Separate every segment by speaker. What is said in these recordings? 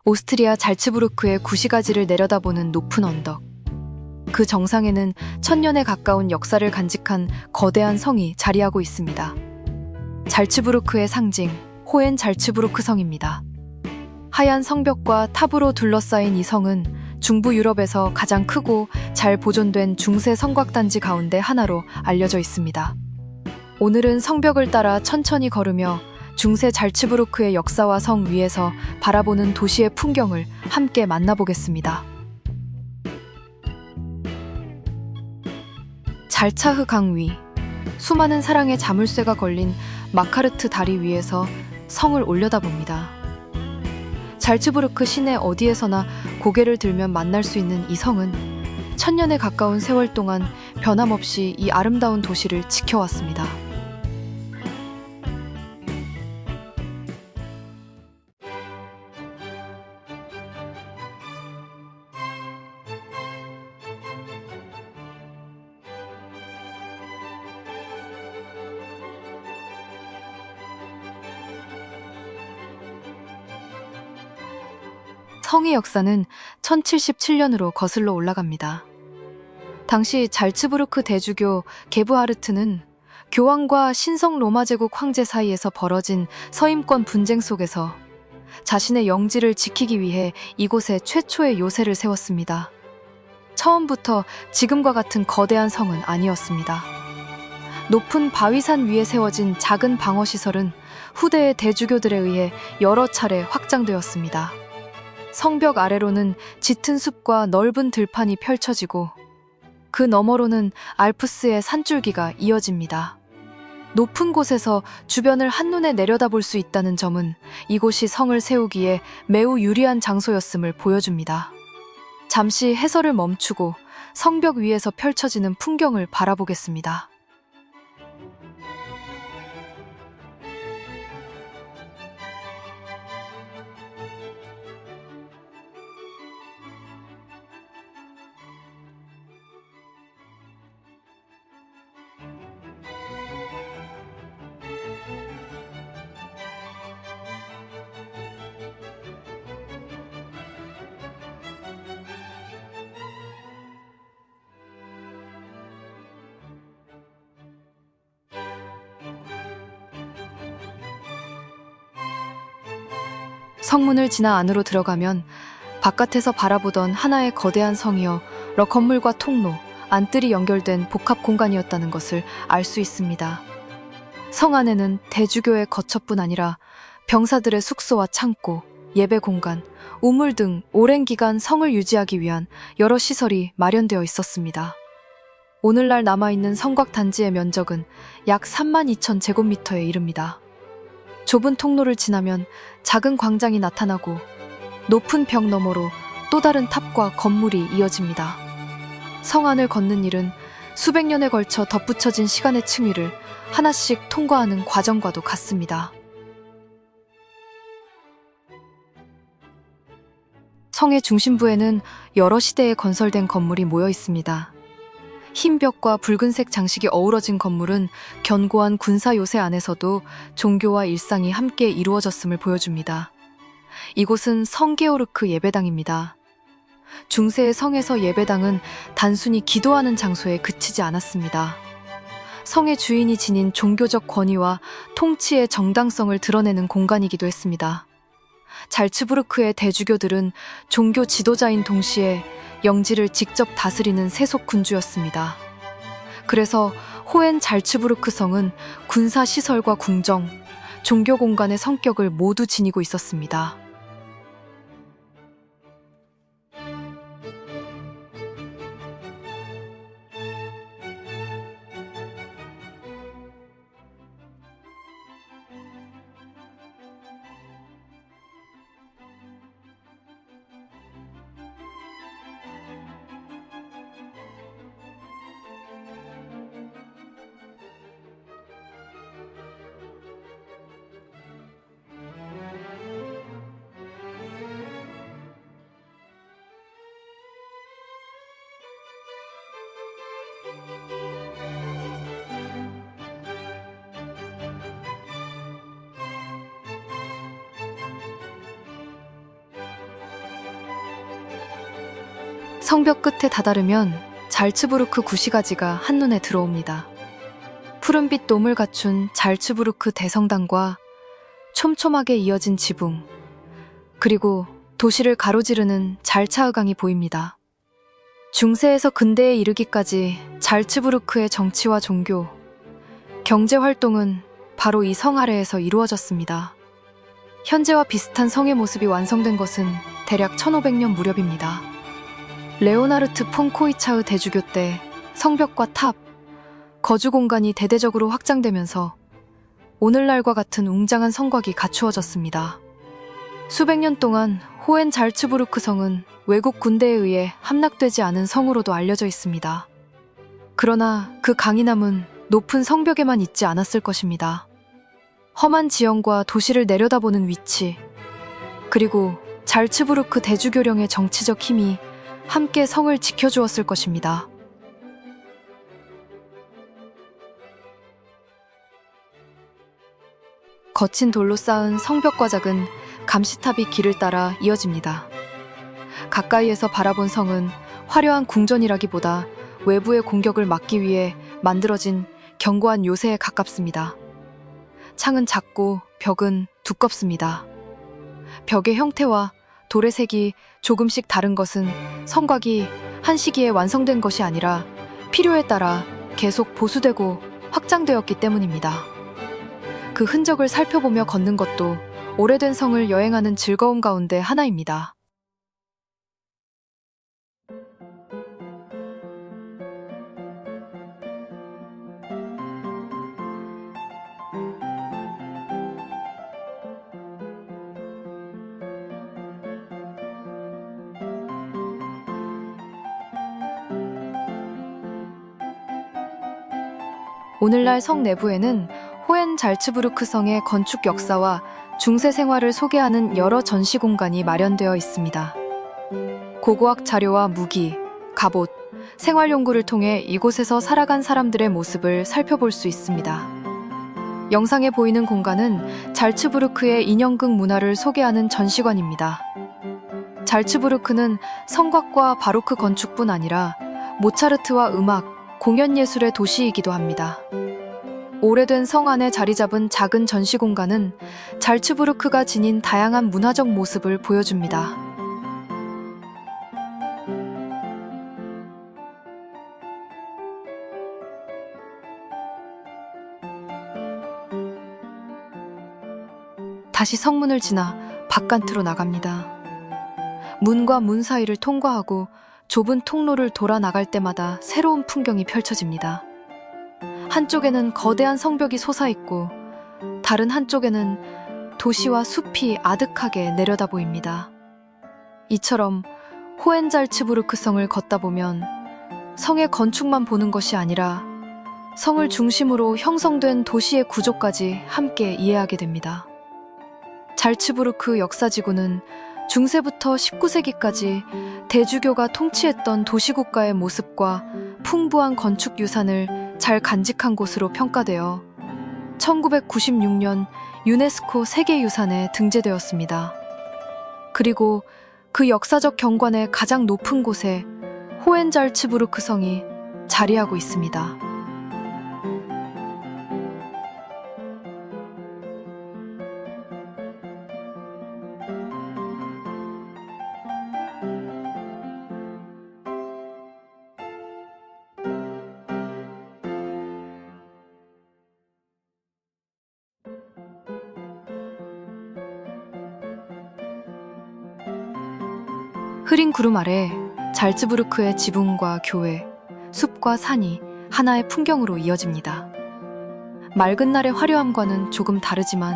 Speaker 1: 오스트리아 잘츠부르크의 구시가지를 내려다보는 높은 언덕. 그 정상에는 천년에 가까운 역사를 간직한 거대한 성이 자리하고 있습니다. 잘츠부르크의 상징, 호엔 잘츠부르크 성입니다. 하얀 성벽과 탑으로 둘러싸인 이 성은 중부 유럽에서 가장 크고 잘 보존된 중세 성곽단지 가운데 하나로 알려져 있습니다. 오늘은 성벽을 따라 천천히 걸으며 중세 잘츠부르크의 역사와 성 위에서 바라보는 도시의 풍경을 함께 만나보겠습니다. 잘차흐 강 위, 수많은 사랑의 자물쇠가 걸린 마카르트 다리 위에서 성을 올려다봅니다. 잘츠부르크 시내 어디에서나 고개를 들면 만날 수 있는 이 성은 천년에 가까운 세월 동안 변함없이 이 아름다운 도시를 지켜왔습니다. 성의 역사는 1077년으로 거슬러 올라갑니다. 당시 잘츠부르크 대주교 게브하르트는 교황과 신성 로마 제국 황제 사이에서 벌어진 서임권 분쟁 속에서 자신의 영지를 지키기 위해 이곳에 최초의 요새를 세웠습니다. 처음부터 지금과 같은 거대한 성은 아니었습니다. 높은 바위산 위에 세워진 작은 방어시설은 후대의 대주교들에 의해 여러 차례 확장되었습니다. 성벽 아래로는 짙은 숲과 넓은 들판이 펼쳐지고 그 너머로는 알프스의 산줄기가 이어집니다. 높은 곳에서 주변을 한눈에 내려다볼 수 있다는 점은 이곳이 성을 세우기에 매우 유리한 장소였음을 보여줍니다. 잠시 해설을 멈추고 성벽 위에서 펼쳐지는 풍경을 바라보겠습니다. 성문을 지나 안으로 들어가면 바깥에서 바라보던 하나의 거대한 성이여 건물과 통로, 안뜰이 연결된 복합 공간이었다는 것을 알 수 있습니다. 성 안에는 대주교의 거처뿐 아니라 병사들의 숙소와 창고, 예배 공간, 우물 등 오랜 기간 성을 유지하기 위한 여러 시설이 마련되어 있었습니다. 오늘날 남아있는 성곽 단지의 면적은 약 32,000제곱미터에 이릅니다. 좁은 통로를 지나면 작은 광장이 나타나고 높은 벽 너머로 또 다른 탑과 건물이 이어집니다. 성 안을 걷는 일은 수백 년에 걸쳐 덧붙여진 시간의 층위를 하나씩 통과하는 과정과도 같습니다. 성의 중심부에는 여러 시대에 건설된 건물이 모여 있습니다. 흰 벽과 붉은색 장식이 어우러진 건물은 견고한 군사 요새 안에서도 종교와 일상이 함께 이루어졌음을 보여줍니다. 이곳은 성게오르크 예배당입니다. 중세의 성에서 예배당은 단순히 기도하는 장소에 그치지 않았습니다. 성의 주인이 지닌 종교적 권위와 통치의 정당성을 드러내는 공간이기도 했습니다. 잘츠부르크의 대주교들은 종교 지도자인 동시에 영지를 직접 다스리는 세속 군주였습니다. 그래서 호엔 잘츠부르크 성은 군사 시설과 궁정, 종교 공간의 성격을 모두 지니고 있었습니다. 성벽 끝에 다다르면 잘츠부르크 구시가지가 한눈에 들어옵니다. 푸른빛 돔을 갖춘 잘츠부르크 대성당과 촘촘하게 이어진 지붕, 그리고 도시를 가로지르는 잘차흐강이 보입니다. 중세에서 근대에 이르기까지 잘츠부르크의 정치와 종교, 경제 활동은 바로 이 성 아래에서 이루어졌습니다. 현재와 비슷한 성의 모습이 완성된 것은 대략 1500년 무렵입니다. 레오나르트 폰 코이차흐 대주교 때 성벽과 탑, 거주 공간이 대대적으로 확장되면서 오늘날과 같은 웅장한 성곽이 갖추어졌습니다. 수백 년 동안 호엔 잘츠부르크 성은 외국 군대에 의해 함락되지 않은 성으로도 알려져 있습니다. 그러나 그 강인함은 높은 성벽에만 있지 않았을 것입니다. 험한 지형과 도시를 내려다보는 위치, 그리고 잘츠부르크 대주교령의 정치적 힘이 함께 성을 지켜주었을 것입니다. 거친 돌로 쌓은 성벽과 작은 감시탑이 길을 따라 이어집니다. 가까이에서 바라본 성은 화려한 궁전이라기보다 외부의 공격을 막기 위해 만들어진 견고한 요새에 가깝습니다. 창은 작고 벽은 두껍습니다. 벽의 형태와 돌의 색이 조금씩 다른 것은 성곽이 한 시기에 완성된 것이 아니라 필요에 따라 계속 보수되고 확장되었기 때문입니다. 그 흔적을 살펴보며 걷는 것도 오래된 성을 여행하는 즐거움 가운데 하나입니다. 오늘날 성 내부에는 호엔 잘츠부르크 성의 건축 역사와 중세 생활을 소개하는 여러 전시 공간이 마련되어 있습니다. 고고학 자료와 무기, 갑옷, 생활 연구를 통해 이곳에서 살아간 사람들의 모습을 살펴볼 수 있습니다. 영상에 보이는 공간은 잘츠부르크의 인형극 문화를 소개하는 전시관입니다. 잘츠부르크는 성곽과 바로크 건축뿐 아니라 모차르트와 음악, 공연 예술의 도시이기도 합니다. 오래된 성 안에 자리 잡은 작은 전시 공간은 잘츠부르크가 지닌 다양한 문화적 모습을 보여줍니다. 다시 성문을 지나 바깥으로 나갑니다. 문과 문 사이를 통과하고 좁은 통로를 돌아 나갈 때마다 새로운 풍경이 펼쳐집니다. 한쪽에는 거대한 성벽이 솟아있고 다른 한쪽에는 도시와 숲이 아득하게 내려다 보입니다. 이처럼 호엔잘츠부르크 성을 걷다 보면 성의 건축만 보는 것이 아니라 성을 중심으로 형성된 도시의 구조까지 함께 이해하게 됩니다. 잘츠부르크 역사지구는 중세부터 19세기까지 대주교가 통치했던 도시국가의 모습과 풍부한 건축 유산을 잘 간직한 곳으로 평가되어 1996년 유네스코 세계유산에 등재되었습니다. 그리고 그 역사적 경관의 가장 높은 곳에 호엔잘츠부르크 성이 자리하고 있습니다. 흐린 구름 아래 잘츠부르크의 지붕과 교회, 숲과 산이 하나의 풍경으로 이어집니다. 맑은 날의 화려함과는 조금 다르지만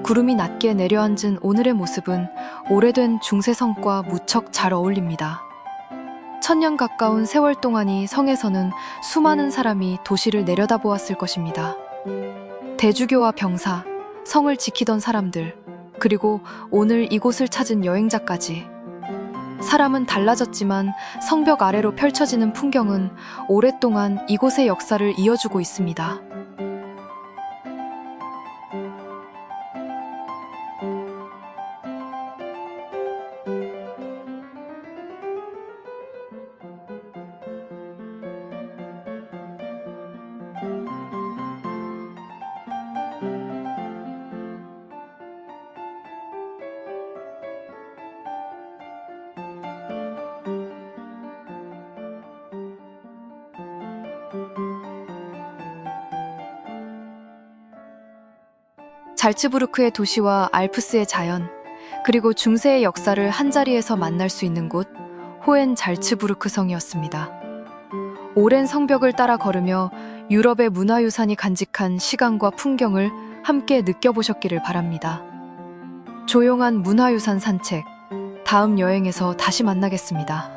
Speaker 1: 구름이 낮게 내려앉은 오늘의 모습은 오래된 중세성과 무척 잘 어울립니다. 1000년 가까운 세월 동안 이 성에서는 수많은 사람이 도시를 내려다보았을 것입니다. 대주교와 병사, 성을 지키던 사람들, 그리고 오늘 이곳을 찾은 여행자까지. 사람은 달라졌지만 성벽 아래로 펼쳐지는 풍경은 오랫동안 이곳의 역사를 이어주고 있습니다. 잘츠부르크의 도시와 알프스의 자연, 그리고 중세의 역사를 한자리에서 만날 수 있는 곳, 호엔 잘츠부르크 성이었습니다. 오랜 성벽을 따라 걸으며 유럽의 문화유산이 간직한 시간과 풍경을 함께 느껴보셨기를 바랍니다. 조용한 문화유산 산책, 다음 여행에서 다시 만나겠습니다.